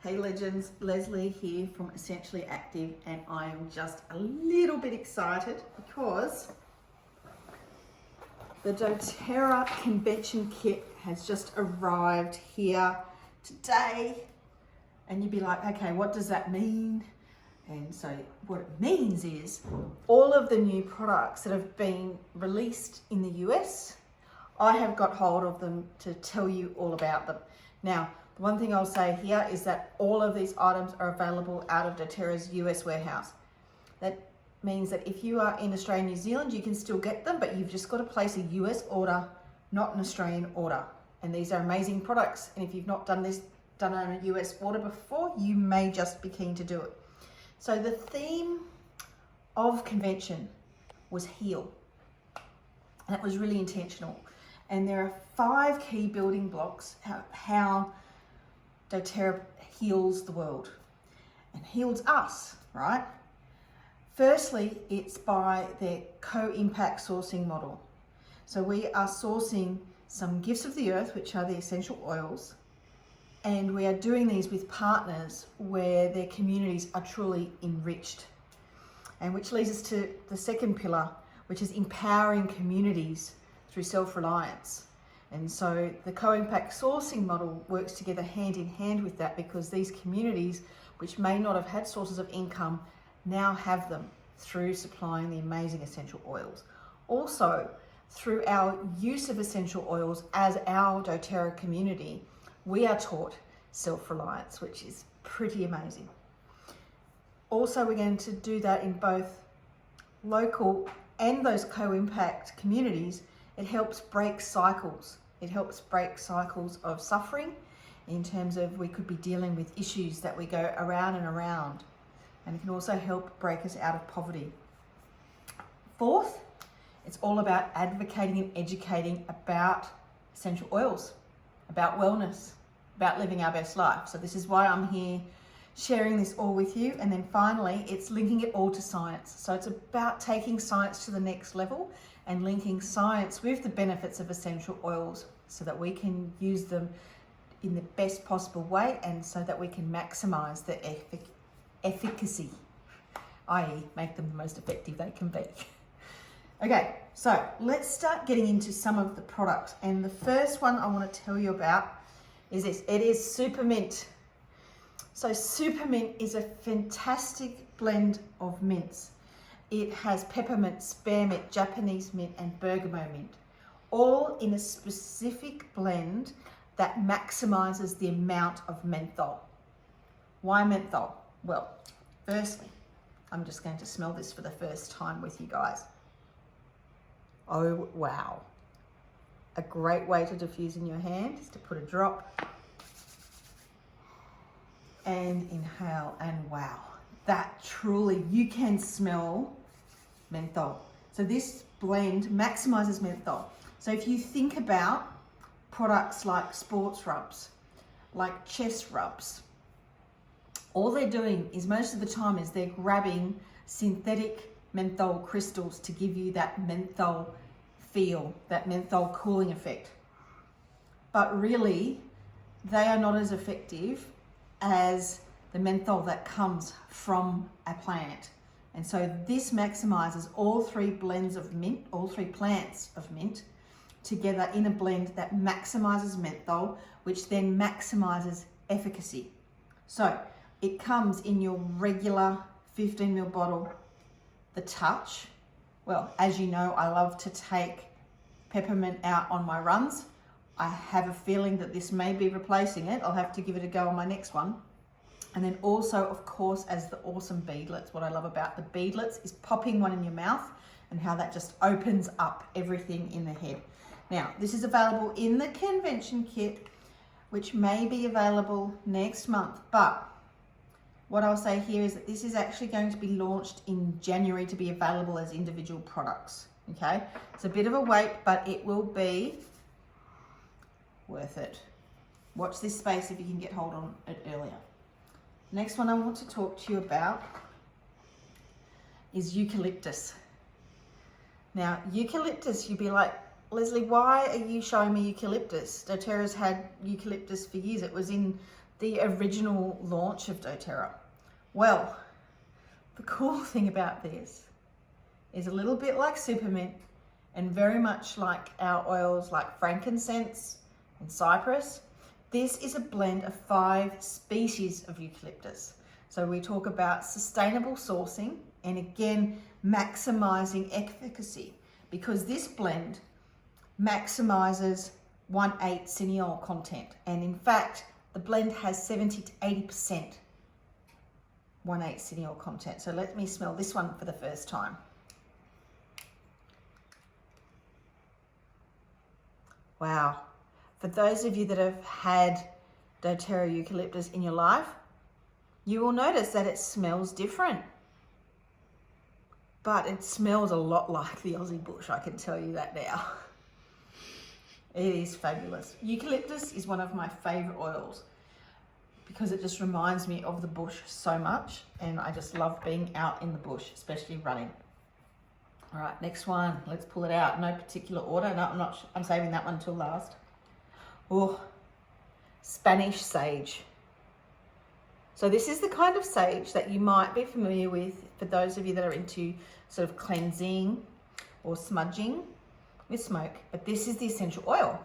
Hey legends, Leslie here from Essentially Active, and I am just a little bit excited because the doTERRA convention kit has just arrived here today. And you'd be like, okay, what does that mean? And so what it means is all of the new products that have been released in the US, I have got hold of them to tell you all about them. Now, the one thing I'll say here is that all of these items are available out of doTERRA's US warehouse. That means that if you are in Australia and New Zealand, you can still get them, but you've just got to place a US order, not an Australian order. And these are amazing products. And if you've not done on a US order before, you may just be keen to do it. So the theme of convention was heal. And it was really intentional. And there are 5 key building blocks how doTERRA heals the world and heals us, right? Firstly, it's by their co-impact sourcing model. So we are sourcing some gifts of the earth, which are the essential oils, and we are doing these with partners where their communities are truly enriched. And which leads us to the second pillar, which is empowering communities through self-reliance. And so the co-impact sourcing model works together hand in hand with that, because these communities, which may not have had sources of income, now have them through supplying the amazing essential oils. Also, through our use of essential oils as our doTERRA community, we are taught self-reliance, which is pretty amazing. Also, we're going to do that in both local and those co-impact communities. It helps break cycles. It helps break cycles of suffering in terms of we could be dealing with issues that we go around and around. And it can also help break us out of poverty. Fourth, it's all about advocating and educating about essential oils, about wellness, about living our best life. So this is why I'm here sharing this all with you. And then finally, it's linking it all to science. So it's about taking science to the next level and linking science with the benefits of essential oils so that we can use them in the best possible way, and so that we can maximize their efficacy, i.e. make them the most effective they can be. Okay, so let's start getting into some of the products. And the first one I want to tell you about is this. It is Supermint. So Supermint is a fantastic blend of mints. It has peppermint, spearmint, Japanese mint, and bergamot mint, all in a specific blend that maximizes the amount of menthol. Why menthol? Well, firstly, I'm just going to smell this for the first time with you guys. Oh, wow. A great way to diffuse in your hand is to put a drop and inhale, and wow, that truly, you can smell menthol. So this blend maximizes menthol. So if you think about products like sports rubs, like chest rubs, all they're doing is most of the time is they're grabbing synthetic menthol crystals to give you that menthol feel, that menthol cooling effect. But really, they are not as effective as the menthol that comes from a plant. And so this maximizes all 3 blends of mint, all 3 plants of mint together in a blend that maximizes menthol, which then maximizes efficacy. So it comes in your regular 15 ml bottle. The touch, well, as you know, I love to take peppermint out on my runs. I have a feeling that this may be replacing it. I'll have to give it a go on my next one. And then also, of course, as the awesome beadlets. What I love about the beadlets is popping one in your mouth and how that just opens up everything in the head. Now, this is available in the convention kit, which may be available next month. But what I'll say here is that this is actually going to be launched in January to be available as individual products. Okay, it's a bit of a wait, but it will be worth it. Watch this space if you can get hold on it earlier. Next one I want to talk to you about is Eucalyptus. Now, Eucalyptus, you'd be like, Leslie, why are you showing me Eucalyptus? doTERRA's had Eucalyptus for years. It was in the original launch of doTERRA? Well, the cool thing about this is a little bit like Supermint and very much like our oils like frankincense and cypress. This is a blend of 5 species of eucalyptus. So we talk about sustainable sourcing and again, maximizing efficacy, because this blend maximizes 1,8 cineol content. And in fact, the blend has 70 to 80% 1,8 cineol content. So let me smell this one for the first time. Wow. For those of you that have had doTERRA eucalyptus in your life, you will notice that it smells different. But it smells a lot like the Aussie bush, I can tell you that now. It is fabulous. Eucalyptus is one of my favorite oils because it just reminds me of the bush so much, and I just love being out in the bush, especially running. All right, next one, let's pull it out. No particular order. No, I'm saving that one till last. Oh, Spanish sage. So this is the kind of sage that you might be familiar with for those of you that are into sort of cleansing or smudging with smoke, but this is the essential oil.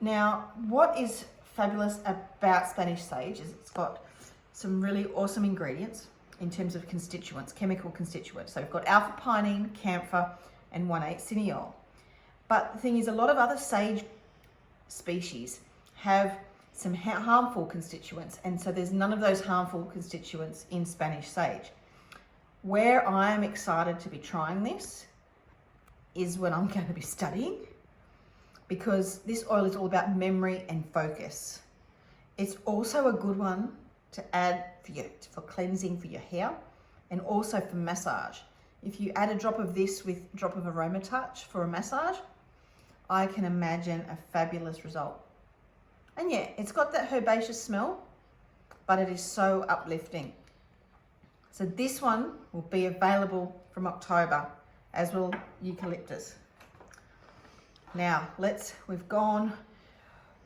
Now, what is fabulous about Spanish sage is it's got some really awesome ingredients in terms of constituents, chemical constituents. So we've got alpha pinene, camphor, and 1,8 cineol. But the thing is, a lot of other sage species have some harmful constituents, and so there's none of those harmful constituents in Spanish sage. Where I am excited to be trying this is when I'm going to be studying, because this oil is all about memory and focus. It's also a good one to add for cleansing for your hair and also for massage. If you add a drop of this with a drop of Aroma Touch for a massage, I can imagine a fabulous result. And yeah, it's got that herbaceous smell, but it is so uplifting. So this one will be available from October, as will eucalyptus. Now we've gone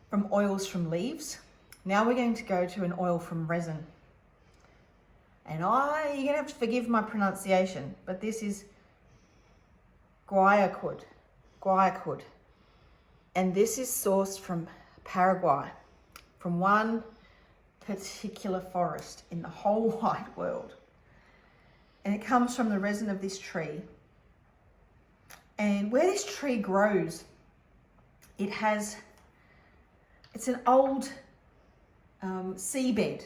from oils from leaves. Now we're going to go to an oil from resin. And you're gonna have to forgive my pronunciation, but this is Guaya Wood. And this is sourced from Paraguay, from one particular forest in the whole wide world. And it comes from the resin of this tree. And where this tree grows, it's an old seabed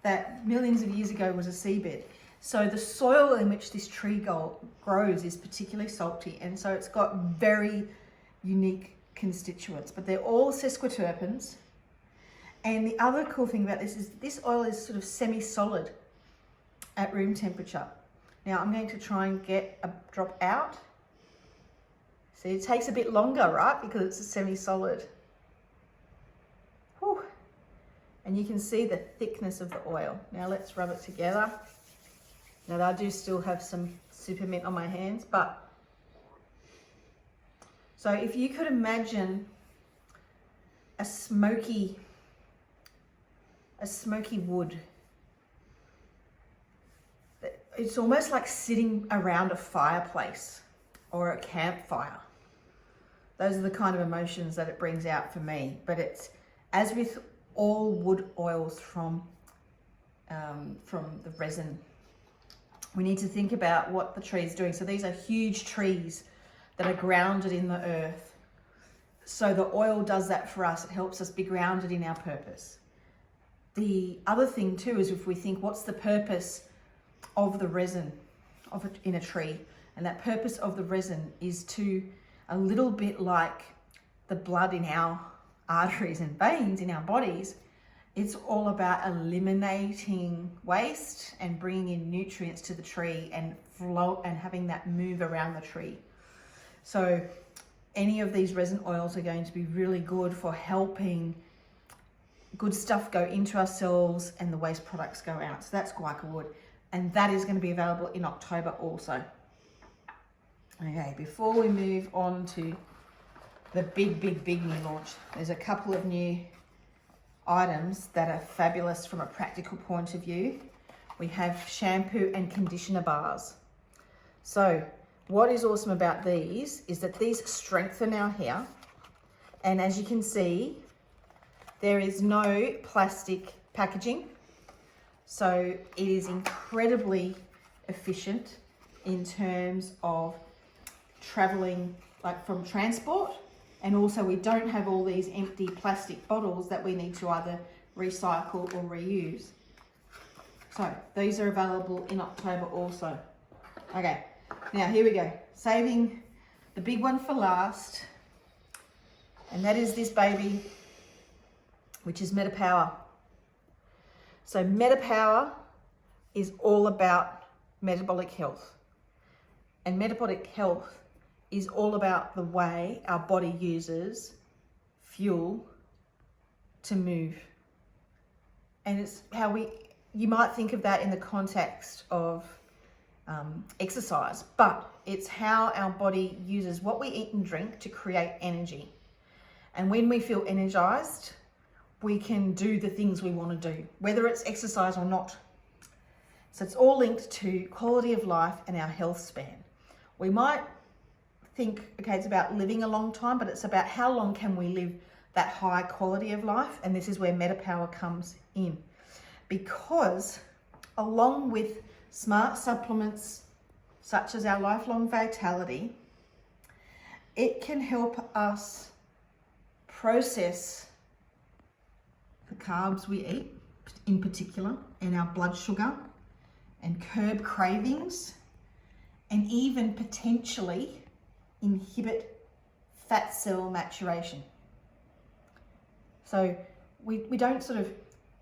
that millions of years ago was a seabed. So the soil in which this tree grows is particularly salty, and so it's got very unique constituents, but they're all sesquiterpenes. And the other cool thing about this is this oil is sort of semi-solid at room temperature. Now I'm going to try and get a drop out. See, it takes a bit longer, right? Because it's a semi-solid. Whew. And you can see the thickness of the oil. Now let's rub it together. Now I do still have some Supermint on my hands, but so if you could imagine a smoky wood, it's almost like sitting around a fireplace or a campfire. Those are the kind of emotions that it brings out for me. But it's, as with all wood oils from the resin, we need to think about what the tree is doing. So these are huge trees that are grounded in the earth. So the oil does that for us. It helps us be grounded in our purpose. The other thing too is if we think, what's the purpose of the resin in a tree? And that purpose of the resin is to, a little bit like the blood in our arteries and veins in our bodies, it's all about eliminating waste and bringing in nutrients to the tree and flow and having that move around the tree. So any of these resin oils are going to be really good for helping good stuff go into our cells and the waste products go out. So that's Guaya Wood, and that is going to be available in October also. Okay, before we move on to the big new launch, there's a couple of new items that are fabulous from a practical point of view. We have shampoo and conditioner bars. So what is awesome about these is that these strengthen our hair. And as you can see, there is no plastic packaging. So it is incredibly efficient in terms of traveling, like from transport. And also we don't have all these empty plastic bottles that we need to either recycle or reuse. So these are available in October also. Okay, now here we go. Saving the big one for last. And that is this baby, which is Metapower. So Metapower is all about metabolic health. And metabolic health is all about the way our body uses fuel to move. And it's how you might think of that in the context of exercise, but it's how our body uses what we eat and drink to create energy. And when we feel energized, we can do the things we want to do, whether it's exercise or not. So it's all linked to quality of life and our health span. We might think, okay, it's about living a long time, but it's about how long can we live that high quality of life. And this is where Metapower comes in, because along with smart supplements such as our Lifelong Vitality, it can help us process the carbs we eat in particular, and our blood sugar, and curb cravings, and even potentially inhibit fat cell maturation. So we don't sort of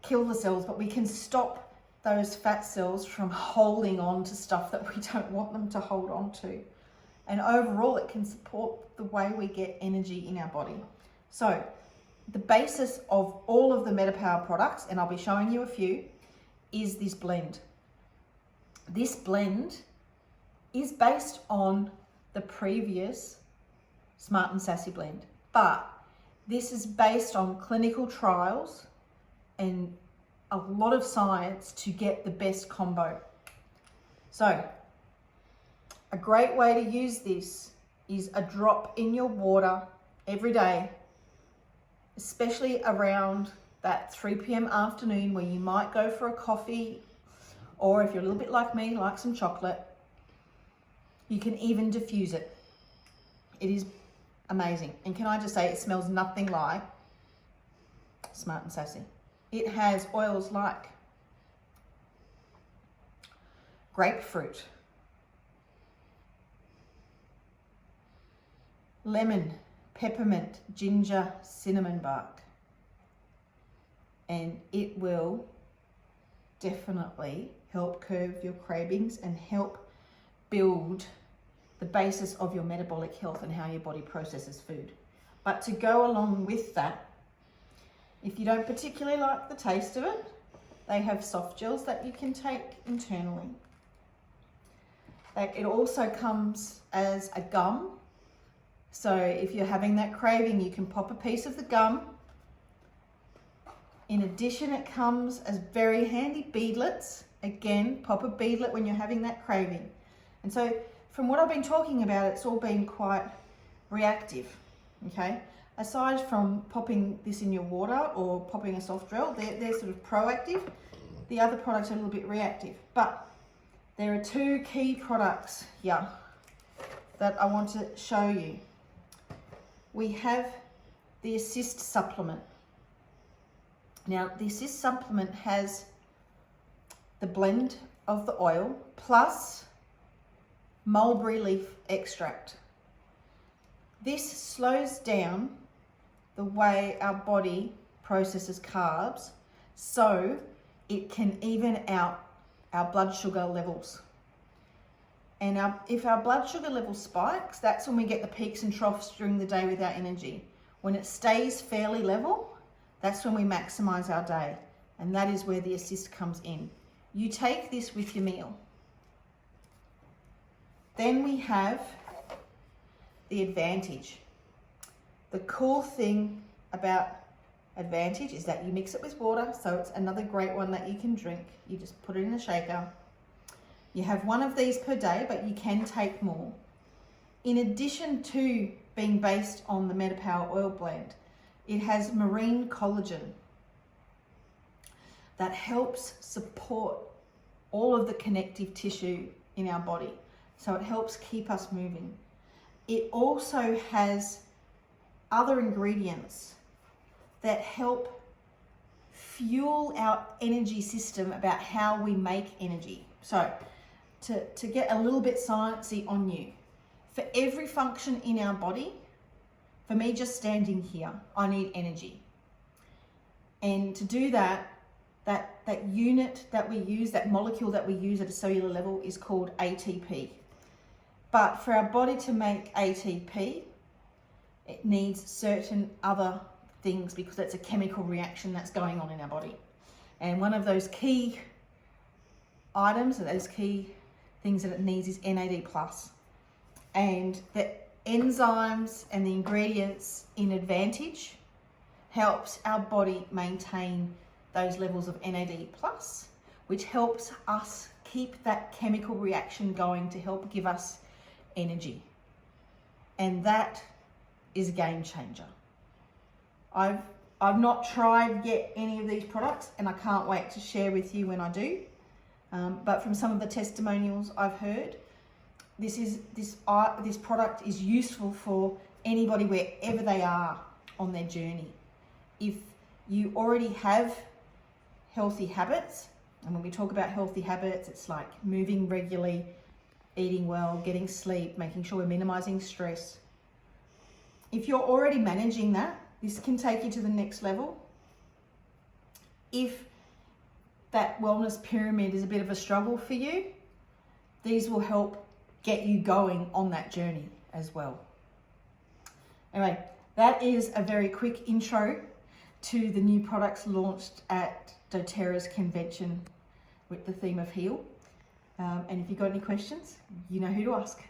kill the cells, but we can stop those fat cells from holding on to stuff that we don't want them to hold on to. And overall, it can support the way we get energy in our body. So the basis of all of the Metapower products, and I'll be showing you a few, is this blend. This blend is based on the previous Smart and Sassy blend, but this is based on clinical trials and a lot of science to get the best combo. So a great way to use this is a drop in your water every day, especially around that 3 p.m. afternoon where you might go for a coffee, or if you're a little bit like me, like some chocolate. You can even diffuse it. It is amazing. And can I just say, it smells nothing like Smart and Sassy. It has oils like grapefruit, lemon, peppermint, ginger, cinnamon bark. And it will definitely help curb your cravings and help build the basis of your metabolic health and how your body processes food. But to go along with that, if you don't particularly like the taste of it, they have soft gels that you can take internally. It also comes as a gum. So if you're having that craving, you can pop a piece of the gum. In addition, it comes as very handy beadlets. Again, pop a beadlet when you're having that craving. And so from what I've been talking about, it's all been quite reactive, okay? Aside from popping this in your water or popping a soft gel, they're sort of proactive. The other products are a little bit reactive. But there are two key products here that I want to show you. We have the Assist supplement. Now, the Assist supplement has the blend of the oil plus mulberry leaf extract. This slows down the way our body processes carbs so it can even out our blood sugar levels. And if our blood sugar level spikes, that's when we get the peaks and troughs during the day with our energy. When it stays fairly level, that's when we maximize our day. And that is where the Assist comes in. You take this with your meal. Then we have the Advantage. The cool thing about advantage is that you mix it with water, so it's another great one that you can drink. You just put it in a shaker. You have one of these per day, but you can take more. In addition to being based on the Metapower oil blend, it has marine collagen that helps support all of the connective tissue in our body. So it helps keep us moving. It also has other ingredients that help fuel our energy system about how we make energy. So to get a little bit sciencey on you, for every function in our body, for me just standing here, I need energy. And to do that, that unit that we use, that molecule that we use at a cellular level is called ATP. But for our body to make ATP, it needs certain other things because that's a chemical reaction that's going on in our body. And one of those key items, or those key things that it needs is NAD+. And the enzymes and the ingredients in Advantage helps our body maintain those levels of NAD+, which helps us keep that chemical reaction going to help give us energy. And that is a game changer. I've not tried yet any of these products, and I can't wait to share with you when I do. But from some of the testimonials I've heard, this product is useful for anybody wherever they are on their journey. If you already have healthy habits, and when we talk about healthy habits, it's like moving regularly, eating well, getting sleep, making sure we're minimizing stress. If you're already managing that, this can take you to the next level. If that wellness pyramid is a bit of a struggle for you, these will help get you going on that journey as well. Anyway, that is a very quick intro to the new products launched at doTERRA's convention with the theme of heal. And if you've got any questions, you know who to ask.